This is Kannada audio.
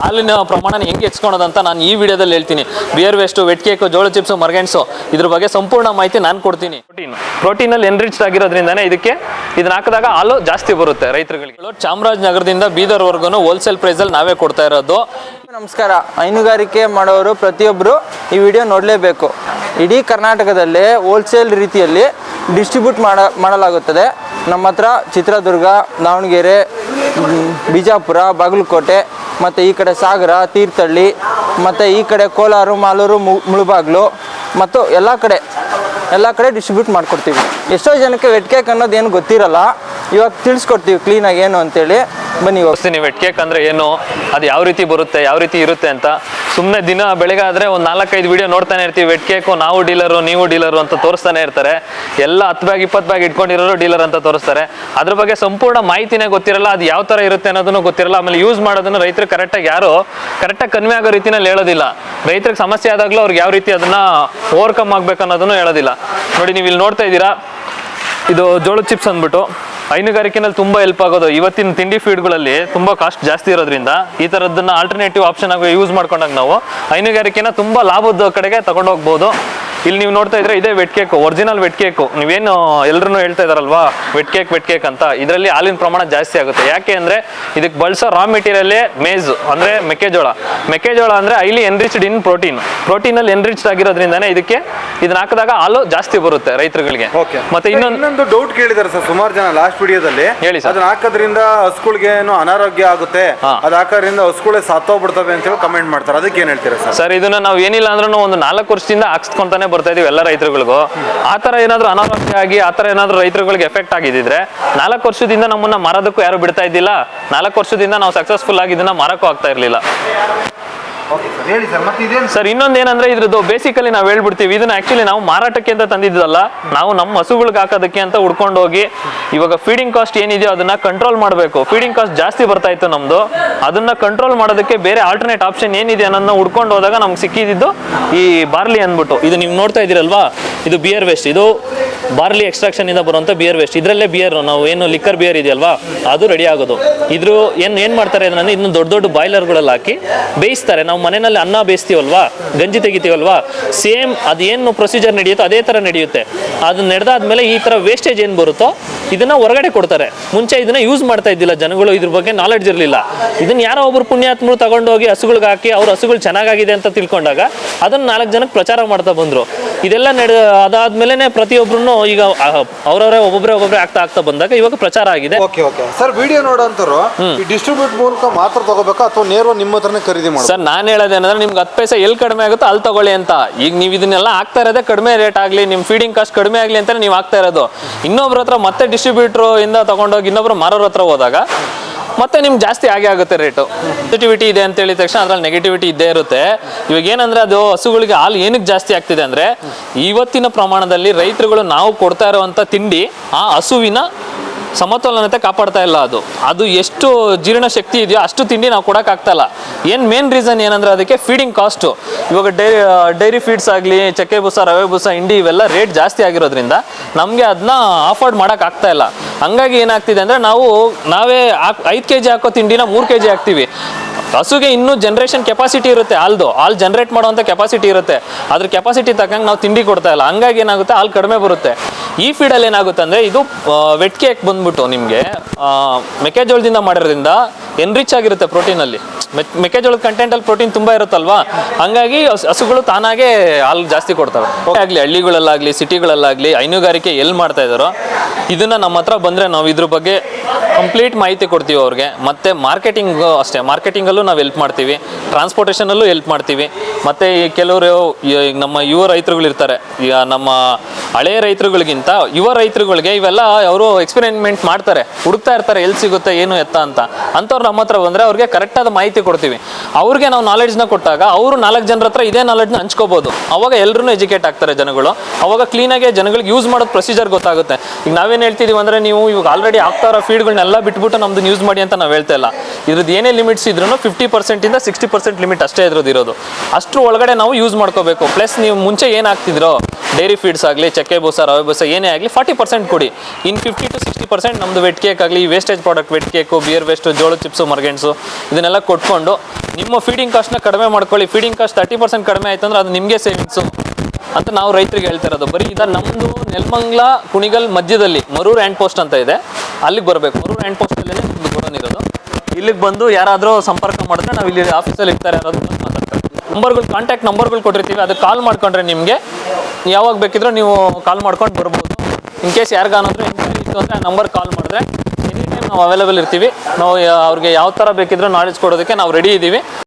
ಹಾಲಿನ ಪ್ರಮಾಣ ಹೆಂಗೆ ಹೆಚ್ಚಿಕೊಳ್ಳೋದಂತ ನಾನು ಈ ವಿಡಿಯೋದಲ್ಲಿ ಹೇಳ್ತೀನಿ. ಬಿಯರ್ ವೇಸ್ಟು, ವೆಟ್ ಕೇಕು, ಜೋಳ ಚಿಪ್ಸು, ಮರ್ಗೆಣ್ಸು ಇದ್ರ ಬಗ್ಗೆ ಸಂಪೂರ್ಣ ಮಾಹಿತಿ ನಾನು ಕೊಡ್ತೀನಿ. ಪ್ರೋಟೀನಲ್ಲಿ ಎನ್ರಿಚ್ಡ್ ಆಗಿರೋದ್ರಿಂದನೇ ಇದನ್ನ ಹಾಕಿದಾಗ ಹಾಲು ಜಾಸ್ತಿ ಬರುತ್ತೆ ರೈತರುಗಳಿಗೆ. ಚಾಮರಾಜನಗರದಿಂದ ಬೀದರ್ವರೆಗೂ ಹೋಲ್ಸೇಲ್ ಪ್ರೈಸಲ್ಲಿ ನಾವೇ ಕೊಡ್ತಾ ಇರೋದು. ನಮಸ್ಕಾರ. ಹೈನುಗಾರಿಕೆ ಮಾಡೋರು ಪ್ರತಿಯೊಬ್ಬರು ಈ ವಿಡಿಯೋ ನೋಡಲೇಬೇಕು. ಇಡೀ ಕರ್ನಾಟಕದಲ್ಲೇ ಹೋಲ್ಸೇಲ್ ರೀತಿಯಲ್ಲಿ ಡಿಸ್ಟ್ರಿಬ್ಯೂಟ್ ಮಾಡಲಾಗುತ್ತದೆ. ನಮ್ಮ ಹತ್ರ ಚಿತ್ರದುರ್ಗ, ದಾವಣಗೆರೆ, ಬಿಜಾಪುರ, ಬಾಗಲಕೋಟೆ ಮತ್ತು ಈ ಕಡೆ ಸಾಗರ, ತೀರ್ಥಹಳ್ಳಿ ಮತ್ತು ಈ ಕಡೆ ಕೋಲಾರ, ಮಾಲೂರು, ಮುಳಬಾಗ್ಲು ಮತ್ತು ಎಲ್ಲ ಕಡೆ ಡಿಸ್ಟ್ರಿಬ್ಯೂಟ್ ಮಾಡಿಕೊಡ್ತೀವಿ. ಎಷ್ಟೋ ಜನಕ್ಕೆ ವೆಟ್ ಕೇಕ್ ಅನ್ನೋದು ಏನು ಗೊತ್ತಿರಲ್ಲ. ಇವಾಗ ತಿಳಿಸ್ಕೊಡ್ತೀವಿ ಕ್ಲೀನಾಗಿ ಏನು ಅಂತೇಳಿ. ಬನ್ನಿ ಹೋಗ್ತೀನಿ. ವೆಟ್ ಕೇಕ್ ಅಂದರೆ ಏನು, ಅದು ಯಾವ ರೀತಿ ಬರುತ್ತೆ, ಯಾವ ರೀತಿ ಇರುತ್ತೆ ಅಂತ. ಸುಮ್ಮನೆ ದಿನ ಬೆಳಗ್ಗೆ ಆದರೆ ಒಂದು 4-5 ವಿಡಿಯೋ ನೋಡ್ತಾನೆ ಇರ್ತೀವಿ. ವೆಟ್ ಕೇಕು ನಾವು ಡೀಲರು, ನೀವು ಡೀಲರು ಅಂತ ತೋರಿಸ್ತಾನೆ ಇರ್ತಾರೆ. ಎಲ್ಲ 10 ಬ್ಯಾಗ್ 20 ಬ್ಯಾಗ್ ಇಟ್ಕೊಂಡಿರೋರು ಡೀಲರ್ ಅಂತ ತೋರಿಸ್ತಾರೆ. ಅದ್ರ ಬಗ್ಗೆ ಸಂಪೂರ್ಣ ಮಾಹಿತಿನೇ ಗೊತ್ತಿರಲ್ಲ. ಅದು ಯಾವ ಥರ ಇರುತ್ತೆ ಅನ್ನೋದನ್ನು ಗೊತ್ತಿರಲ್ಲ. ಆಮೇಲೆ ಯೂಸ್ ಮಾಡೋದನ್ನು ರೈತರು ಕರೆಕ್ಟಾಗಿ ಕನ್ವೆ ಆಗೋ ರೀತಿಯಲ್ಲಿ ಹೇಳೋದಿಲ್ಲ. ರೈತರಿಗೆ ಸಮಸ್ಯೆ ಆದಾಗಲೂ ಅವ್ರಿಗೆ ಯಾವ ರೀತಿ ಅದನ್ನು ಓವರ್ಕಮ್ ಆಗಬೇಕು ಅನ್ನೋದನ್ನು ಹೇಳೋದಿಲ್ಲ. ನೋಡಿ, ನೀವು ಇಲ್ಲಿ ನೋಡ್ತಾ ಇದ್ದೀರಾ, ಇದು ಜೋಳದ ಚಿಪ್ಸ್ ಅಂದ್ಬಿಟ್ಟು ಹೈನುಗಾರಿಕೆನಲ್ಲಿ ತುಂಬ ಹೆಲ್ಪ್ ಆಗೋದು. ಇವತ್ತಿನ ತಿಂಡಿ ಫೀಡ್ಗಳಲ್ಲಿ ತುಂಬ ಕಾಸ್ಟ್ ಜಾಸ್ತಿ ಇರೋದ್ರಿಂದ ಈ ಥರದ್ದನ್ನು ಆಲ್ಟರ್ನೇಟಿವ್ ಆಪ್ಷನ್ ಆಗಿ ಯೂಸ್ ಮಾಡ್ಕೊಂಡಾಗ ನಾವು ಹೈನುಗಾರಿಕೆನ ತುಂಬ ಲಾಭದ ಕಡೆಗೆ ತಗೊಂಡು ಹೋಗ್ಬೋದು. ಇಲ್ಲಿ ನೀವು ನೋಡ್ತಾ ಇದ್ರೆ ಇದೇ wet cake, original wet cake. ನೀವೇನು ಎಲ್ಲರೂ ಹೇಳ್ತಾ ಇದಾರಲ್ವಾ ವೆಟ್ ಕೇಕ್ ಅಂತ, ಇದರಲ್ಲಿ ಹಾಲಿನ ಪ್ರಮಾಣ ಜಾಸ್ತಿ ಆಗುತ್ತೆ. ಯಾಕೆ ಅಂದರೆ ಇದಕ್ಕೆ ಬಳಸೋ ರಾ ಮೆಟೀರಿಯಲ್ಲೇ ಮೇಜ್ ಅಂದರೆ ಮೆಕ್ಕೆಜೋಳ ಅಂದರೆ ಹೈಲಿ ಎನ್ರಿಚ್ಡ್ ಇನ್ ಪ್ರೋಟೀನಲ್ಲಿ ಎನ್ರಿಚ್ಡ್ ಆಗಿರೋದ್ರಿಂದನೇ ಇದನ್ನ ಹಾಕಿದಾಗ ಹಾಲು ಜಾಸ್ತಿ ಬರುತ್ತೆ ರೈತರುಗಳಿಗೆ. ಮತ್ತೆ ಇನ್ನೊಂದು ಡೌಟ್ ಕೇಳಿದಾರೆ ಸರ್ ಸುಮಾರು ಜನ ಲಾಸ್ಟ್ ವಿಡಿಯೋದಲ್ಲಿ. ಹೇಳಿ ಸರ್. ಅದನ್ನ ಹಾಕೋದ್ರಿಂದ ಹಸುಗಳಿಗೆ ಏನು ಅನಾರೋಗ್ಯ ಆಗುತ್ತೆ, ಅದು ಹಾಕೋದ್ರಿಂದ ಹಸುಗಳೇ ಸತ್ತೋಗ್ಬಿಡ್ತವೆ ಅಂತ ಹೇಳಿ ಕಮೆಂಟ್ ಮಾಡ್ತಾರೆ. ಅದಕ್ಕೆ ಏನ್ ಹೇಳ್ತೀರಾ ಸರ್? ಸರ್, ಇದನ್ನ ನಾವು ಏನಿಲ್ಲ ಅಂದ್ರೂ ಒಂದು 4 ವರ್ಷದಿಂದ ಹಾಕ್ಸ್ಕೊಂತಾನೆ ಬರ್ತಾ ಇದೀವಿ ಎಲ್ಲ ರೈತರುಗಳಿಗೂ. ಆ ಥರ ಏನಾದರೂ ಅನಾರೋಗ್ಯ ಆಗಿ ಆ ಥರ ಏನಾದರೂ ರೈತರುಗಳಿಗೆ ಎಫೆಕ್ಟ್ ಆಗಿದ್ದಿದ್ರೆ 4 ವರ್ಷದಿಂದ ನಮ್ಮನ್ನ ಮಾರೋದಕ್ಕೂ ಯಾರು ಬಿಡ್ತಾ ಇದ್ದಿಲ್ಲ. 4 ವರ್ಷದಿಂದ ನಾವು ಸಕ್ಸಸ್ಫುಲ್ ಆಗಿ ಇದನ್ನ ಮಾರಕ್ಕೂ ಆಗ್ತಾ ಇರಲಿಲ್ಲ. ಸರ್, ಇನ್ನೊಂದೇನಂದ್ರೆ ಇದ್ರದ್ದು ಬೇಸಿಕಲಿ ನಾವು ಹೇಳ್ಬಿಡ್ತೀವಿ, ಇದನ್ನ ಆಕ್ಚುಲಿ ನಾವು ಮಾರಾಟಕ್ಕೆ ಅಂತ ತಂದಿದ್ದಲ್ಲ, ನಾವು ನಮ್ಮ ಹಸುಗಳಿಗೆ ಹಾಕೋದಕ್ಕೆ ಅಂತ ಹುಡ್ಕೊಂಡು ಹೋಗಿ ಇವಾಗ ಫೀಡಿಂಗ್ ಕಾಸ್ಟ್ ಏನಿದೆಯೋ ಅದನ್ನ ಕಂಟ್ರೋಲ್ ಮಾಡಬೇಕು. ಫೀಡಿಂಗ್ ಕಾಸ್ಟ್ ಜಾಸ್ತಿ ಬರ್ತಾ ಇತ್ತು ನಮ್ದು. ಅದನ್ನ ಕಂಟ್ರೋಲ್ ಮಾಡೋದಕ್ಕೆ ಬೇರೆ ಆಲ್ಟರ್ನೇಟ್ ಆಪ್ಷನ್ ಏನಿದೆ ಅನ್ನೋದನ್ನ ಹುಡ್ಕೊಂಡು ಹೋದಾಗ ನಮ್ಗೆ ಸಿಕ್ಕಿದ್ದು ಈ ಬಾರ್ಲಿ ಅಂದ್ಬಿಟ್ಟು. ಇದು ನೀವು ನೋಡ್ತಾ ಇದೀರಲ್ವಾ, ಇದು ಬಿಯರ್ ವೇಸ್ಟ್. ಇದು ಬಾರ್ಲಿ ಎಕ್ಸ್ಟ್ರಾಕ್ಷನ್ ಇಂದ ಬರುವಂತ ಬಿಯರ್ ವೇಸ್ಟ್. ಇದರಲ್ಲೇ ಬಿಯರ್, ನಾವು ಏನು ಲಿಕ್ಕರ್ ಬಿಯರ್ ಇದೆಯಲ್ವಾ, ಅದು ರೆಡಿ ಆಗೋದು. ಇದ್ರ ಏನ್ ಮಾಡ್ತಾರೆ ಅಂದ್ರೆ ಇದನ್ನ ದೊಡ್ಡ ಬಾಯ್ಲರ್ಗಳಲ್ಲಿ ಹಾಕಿ ಬೇಯಿಸ್ತಾರೆ. ನಾವು ಮನೆಯಲ್ಲಿ ಅನ್ನ ಬೇಯಿಸ್ತೀವಲ್ವಾ, ಗಂಜಿ ತೆಗಿತೀವಲ್ವಾ, ಸೇಮ್ ಅದೇನು ಪ್ರೊಸೀಜರ್ ನಡೆಯುತ್ತೋ ಅದೇ ತರ ನಡೆಯುತ್ತೆ. ಅದನ್ನ ನಡೆದಾದ್ಮೇಲೆ ಈ ತರ ವೇಸ್ಟೇಜ್ ಏನ್ ಬರುತ್ತೋ ಇದನ್ನ ಹೊರಗಡೆ ಕೊಡ್ತಾರೆ. ಮುಂಚೆ ಇದನ್ನ ಯೂಸ್ ಮಾಡ್ತಾ ಇದ್ದಿಲ್ಲ ಜನಗಳು, ಇದ್ರ ಬಗ್ಗೆ ನಾಲೆಡ್ಜ್ ಇರಲಿಲ್ಲ. ಇದನ್ನ ಯಾರೋ ಒಬ್ರು ಪುಣ್ಯಾತ್ಮರು ತಗೊಂಡೋಗಿ ಹಸುಗಳಿಗೆ ಹಾಕಿ ಅವ್ರ ಹಸುಗಳು ಚೆನ್ನಾಗಿದೆ ಅಂತ ತಿಳ್ಕೊಂಡಾಗ ಅದನ್ನ 4 ಜನಕ್ಕೆ ಪ್ರಚಾರ ಮಾಡ್ತಾ ಬಂದ್ರು. ಇದೆಲ್ಲ ಅದಾದ್ಮೇಲೆ ಪ್ರತಿಯೊಬ್ರು ಈಗ ಒಬ್ಬೊಬ್ಬರೇ ಆಗ್ತಾ ಬಂದಾಗ ಇವಾಗ ಪ್ರಚಾರ ಆಗಿದೆ. ಸರ್, ವಿಡಿಯೋ ನೋಡೋಂತರು ಡಿಸ್ಟ್ರಿಬ್ಯೂಟ್ ಮೂಲಕ ಮಾತ್ರ ತಗೋಬೇಕಾ ಅಥವಾ ನೇರವಾಗಿ ನಿಮ್ಮ ಹತ್ರನೇ ಖರೀದಿ ಮಾಡಿ? ಸರ್, ನಾನು ಹೇಳೋದೇನಂದ್ರೆ ನಿಮ್ಗೆ 10 ಪೈಸೆ ಎಲ್ಲಿ ಕಡಿಮೆ ಆಗುತ್ತೋ ಅಲ್ಲಿ ತಗೊಳ್ಳಿ ಅಂತ. ಈಗ ನೀವು ಇದನ್ನೆಲ್ಲ ಆಗ್ತಾ ಇರೋದೇ ಕಡಿಮೆ ರೇಟ್ ಆಗಲಿ, ನಿಮ್ಮ ಫೀಡಿಂಗ್ ಕಾಸ್ಟ್ ಕಡಿಮೆ ಆಗಲಿ ಅಂತ ನೀವು ಆಗ್ತಾ ಇರೋದು. ಇನ್ನೊಬ್ರ ಹತ್ರ ಮತ್ತೆ ಡಿಸ್ಟ್ರಿಬ್ಯೂಟರ್ ಇಂದ ತಗೊಂಡೋಗಿ ಇನ್ನೊಬ್ರು ಮಾರೋರ ಹತ್ರ ಹೋದಾಗ ಮತ್ತೆ ನಿಮ್ಗೆ ಜಾಸ್ತಿ ಆಗುತ್ತೆ ರೇಟು. ಪಾಸಿಟಿವಿಟಿ ಇದೆ ಅಂತ ಹೇಳಿದ ತಕ್ಷಣ ಅದ್ರಲ್ಲಿ ನೆಗೆಟಿವಿಟಿ ಇದ್ದೇ ಇರುತ್ತೆ. ಇವಾಗ ಏನಂದ್ರೆ ಅದು ಹಸುಗಳಿಗೆ ಹಾಲು ಏನಕ್ಕೆ ಜಾಸ್ತಿ ಆಗ್ತಿದೆ ಅಂದ್ರೆ ಇವತ್ತಿನ ಪ್ರಮಾಣದಲ್ಲಿ ರೈತರುಗಳು ನಾವು ಕೊಡ್ತಾ ಇರುವಂತ ತಿಂಡಿ ಆ ಹಸುವಿನ ಸಮತೋಲನತೆ ಕಾಪಾಡ್ತಾ ಇಲ್ಲ. ಅದು ಎಷ್ಟು ಜೀರ್ಣ ಶಕ್ತಿ ಇದೆಯೋ ಅಷ್ಟು ತಿಂಡಿ ನಾವು ಕೊಡೋಕ್ಕಾಗ್ತಾ ಇಲ್ಲ. ಮೇನ್ ರೀಸನ್ ಏನಂದ್ರೆ ಅದಕ್ಕೆ ಫೀಡಿಂಗ್ ಕಾಸ್ಟು. ಇವಾಗ ಡೈರಿ ಫೀಡ್ಸ್ ಆಗಲಿ, ಚಕ್ಕೆ ಬೂಸ, ರವೆ ಬೂಸ, ಹಿಂಡಿ ಇವೆಲ್ಲ ರೇಟ್ ಜಾಸ್ತಿ ಆಗಿರೋದ್ರಿಂದ ನಮಗೆ ಅದನ್ನ ಅಫೋರ್ಡ್ ಮಾಡೋಕ್ಕಾಗ್ತಾ ಇಲ್ಲ. ಹಂಗಾಗಿ ಏನಾಗ್ತಿದೆ ಅಂದರೆ ನಾವೇ 5 kg ಹಾಕೋ ತಿಂಡಿನ 3 kg ಹಾಕ್ತೀವಿ. ಹಸುಗೆ ಇನ್ನೂ ಜನರೇಷನ್ ಕೆಪಾಸಿಟಿ ಇರುತ್ತೆ, ಹಾಲು ಜನರೇಟ್ ಮಾಡುವಂಥ ಕೆಪಾಸಿಟಿ ಇರುತ್ತೆ. ಅದ್ರ ಕೆಪಾಸಿಟಿ ತಕ್ಕಂಗೆ ನಾವು ತಿಂಡಿ ಕೊಡ್ತಾ ಇಲ್ಲ. ಹಂಗಾಗಿ ಏನಾಗುತ್ತೆ, ಹಾಲು ಕಡಿಮೆ ಬರುತ್ತೆ. ಈ ಫೀಡಲ್ಲಿ ಏನಾಗುತ್ತೆ ಅಂದರೆ ಇದು ವೆಟ್ ಕೇಕ್ ಬಂದ್ಬಿಟ್ಟು ನಿಮಗೆ ಮೆಕ್ಕೆಜೋಳದಿಂದ ಮಾಡಿರೋದ್ರಿಂದ ಎನ್ರಿಚ್ ಆಗಿರುತ್ತೆ ಪ್ರೋಟೀನಲ್ಲಿ. ಮೆಕ್ಕೆಜೋಳದ ಕಂಟೆಂಟಲ್ಲಿ ಪ್ರೋಟೀನ್ ತುಂಬ ಇರುತ್ತಲ್ವಾ, ಹಂಗಾಗಿ ಹಸುಗಳು ತಾನಾಗೆ ಹಾಲು ಜಾಸ್ತಿ ಕೊಡ್ತವೆ. ಆಗಲಿ ಹಳ್ಳಿಗಳಲ್ಲಾಗಲಿ ಸಿಟಿಗಳಲ್ಲಾಗಲಿ ಹೈನುಗಾರಿಕೆ ಎಲ್ಲಿ ಮಾಡ್ತಾ ಇದ್ದಾರೋ ಇದನ್ನು ನಮ್ಮ ಹತ್ರ ಬಂದರೆ ನಾವು ಇದ್ರ ಬಗ್ಗೆ ಕಂಪ್ಲೀಟ್ ಮಾಹಿತಿ ಕೊಡ್ತೀವಿ ಅವ್ರಿಗೆ. ಮತ್ತು ಮಾರ್ಕೆಟಿಂಗು ಅಷ್ಟೇ, ಮಾರ್ಕೆಟಿಂಗಲ್ಲೂ ನಾವು ಹೆಲ್ಪ್ ಮಾಡ್ತೀವಿ, ಟ್ರಾನ್ಸ್ಪೋರ್ಟೇಷನಲ್ಲೂ ಹೆಲ್ಪ್ ಮಾಡ್ತೀವಿ. ಮತ್ತು ಕೆಲವರು ನಮ್ಮ ಯುವ ರೈತರುಗಳಿರ್ತಾರೆ, ಈಗ ನಮ್ಮ ಹಳೆಯ ರೈತರುಗಳಿಗಿಂತ ಯುವ ರೈತರುಗಳಿಗೆ ಇವೆಲ್ಲ ಅವರು ಎಕ್ಸ್ಪೆರಿಮೆಂಟ್ ಮಾಡ್ತಾರೆ, ಹುಡುಕ್ತಾ ಇರ್ತಾರೆ ಎಲ್ಲಿ ಸಿಗುತ್ತೆ ಏನು ಎತ್ತ ಅಂತ. ಅಂಥವ್ರು ನಮ್ಮ ಹತ್ರ ಬಂದರೆ ಅವ್ರಿಗೆ ಕರೆಕ್ಟಾದ ಮಾಹಿತಿ ಕೊಡ್ತೀವಿ. ಅವ್ರಿಗೆ ನಾವು ನಾಲೆಡ್ಜ್ನ ಕೊಟ್ಟಾಗ ಅವರು 4 ಜನರ ಹತ್ರ ಇದೇ ನಾಲೆಡ್ಜ್ನ ಹಂಚ್ಕೋಬೋದು. ಅವಾಗ ಎಲ್ಲರೂ ಎಜುಕೇಟ್ ಆಗ್ತಾರೆ ಜನಗಳು. ಅವಾಗ ಕ್ಲೀನಾಗಿ ಜನಗಳಿಗೆ ಯೂಸ್ ಮಾಡೋದು ಪ್ರೊಸೀಜರ್ ಗೊತ್ತಾಗುತ್ತೆ. ಈಗ ನಾವೇನು ಹೇಳ್ತಿದ್ದೀವಿ ಅಂದರೆ ನೀವು ಇವಾಗ ಆಲ್ರೆಡಿ ಆಗ್ತಾ ಇರೋ ಫೀಡ್ಗಳನ್ನೆಲ್ಲ ಬಿಟ್ಬಿಟ್ಟು ನಮ್ದು ಯೂಸ್ ಮಾಡಿ ಅಂತ ನಾವು ಹೇಳ್ತಾ ಇಲ್ಲ. ಇದ್ರದ್ದು ಏನೇ ಲಿಮಿಟ್ಸ್ ಇದ್ರೂ 50% ಇಂದ 60% ಲಿಮಿಟ್ ಅಷ್ಟೇ ಇರೋದು. ಅಷ್ಟರ ಒಳಗಡೆ ನಾವು ಯೂಸ್ ಮಾಡ್ಕೋಬೇಕು. ಪ್ಲಸ್ ನೀವು ಮುಂಚೆ ಏನು ಹಾಕ್ತಿದ್ರೋ ಡೈರಿ ಫೀಡ್ಸ್ ಆಗಲಿ, ಚಕ್ಕೆ ಬೂಸ, ರವೆ ಬೂಸ ಏನೇ ಆಗಲಿ 40% ಕೊಡಿ. ಇನ್ನು 50 to 60% ನಮ್ಮದು ವೆಟ್ ಕೇಕ್ ಆಗಲಿ, wastage product, wet cake, beer waste, ಜೋಳದ ಚಿಪ್ಸು, ಮರ್ಗೆಣ್ಸು ಇದನ್ನೆಲ್ಲ ಕೊಟ್ಕೊಂಡು ನಿಮ್ಮ ಫೀಡಿಂಗ್ ಕಾಸ್ಟ್ನ ಕಡಿಮೆ ಮಾಡ್ಕೊಳ್ಳಿ. ಫೀಡಿಂಗ್ ಕಾಸ್ಟ್ 30% ಕಡಿಮೆ ಆಯ್ತು ಅಂದ್ರೆ ಅದು ನಿಮಗೆ ಸೇವಿಂಗ್ಸು ಅಂತ ನಾವು ರೈತರಿಗೆ ಹೇಳ್ತಾ ಇರೋದು. ಬರೀ ನಮ್ಮದು ನೆಲಮಂಗಲ ಕುಣಿಗಲ್ ಮಧ್ಯದಲ್ಲಿ ಮರೂರು ಹ್ಯಾಂಡ್ ಪೋಸ್ಟ್ ಅಂತ ಇದೆ, ಅಲ್ಲಿಗೆ ಬರಬೇಕು. ಮರೂರು ಹ್ಯಾಂಡ್ ಪೋಸ್ಟಲ್ಲೇ ನಮ್ಮದು ಗೋಡನ್ ಇರೋದು. ಇಲ್ಲಿಗೆ ಬಂದು ಯಾರಾದರೂ ಸಂಪರ್ಕ ಮಾಡಿದ್ರೆ ನಾವು ಇಲ್ಲಿ ಆಫೀಸಲ್ಲಿ ಇರ್ತಾರೆ ಯಾರಾದರೂ ಮಾತಾಡ್ತಾರೆ. ಕಾಂಟ್ಯಾಕ್ಟ್ ನಂಬರ್ಗಳು ಕೊಟ್ಟಿರ್ತೀವಿ, ಅದಕ್ಕೆ ಕಾಲ್ ಮಾಡ್ಕೊಂಡ್ರೆ ನಿಮಗೆ ಯಾವಾಗ ಬೇಕಿದ್ರೂ ನೀವು ಕಾಲ್ ಮಾಡ್ಕೊಂಡು ಬರ್ಬೋದು. ಇನ್ ಕೇಸ್ ಯಾರಿಗಾನಾದ್ರೂ ಎಂಕ್ವೈರಿ ಇತ್ತು ಅಂದರೆ ಆ ನಂಬರ್ ಕಾಲ್ ಮಾಡಿದ್ರೆ ಎನಿ ಟೈಮ್ ನಾವು ಅವೈಲೇಬಲ್ ಇರ್ತೀವಿ. ನಾವು ಅವ್ರಿಗೆ ಯಾವ ಥರ ಬೇಕಿದ್ರೂ ನಾಲೆಜ್ ಕೊಡೋದಕ್ಕೆ ನಾವು ರೆಡಿ ಇದ್ದೀವಿ.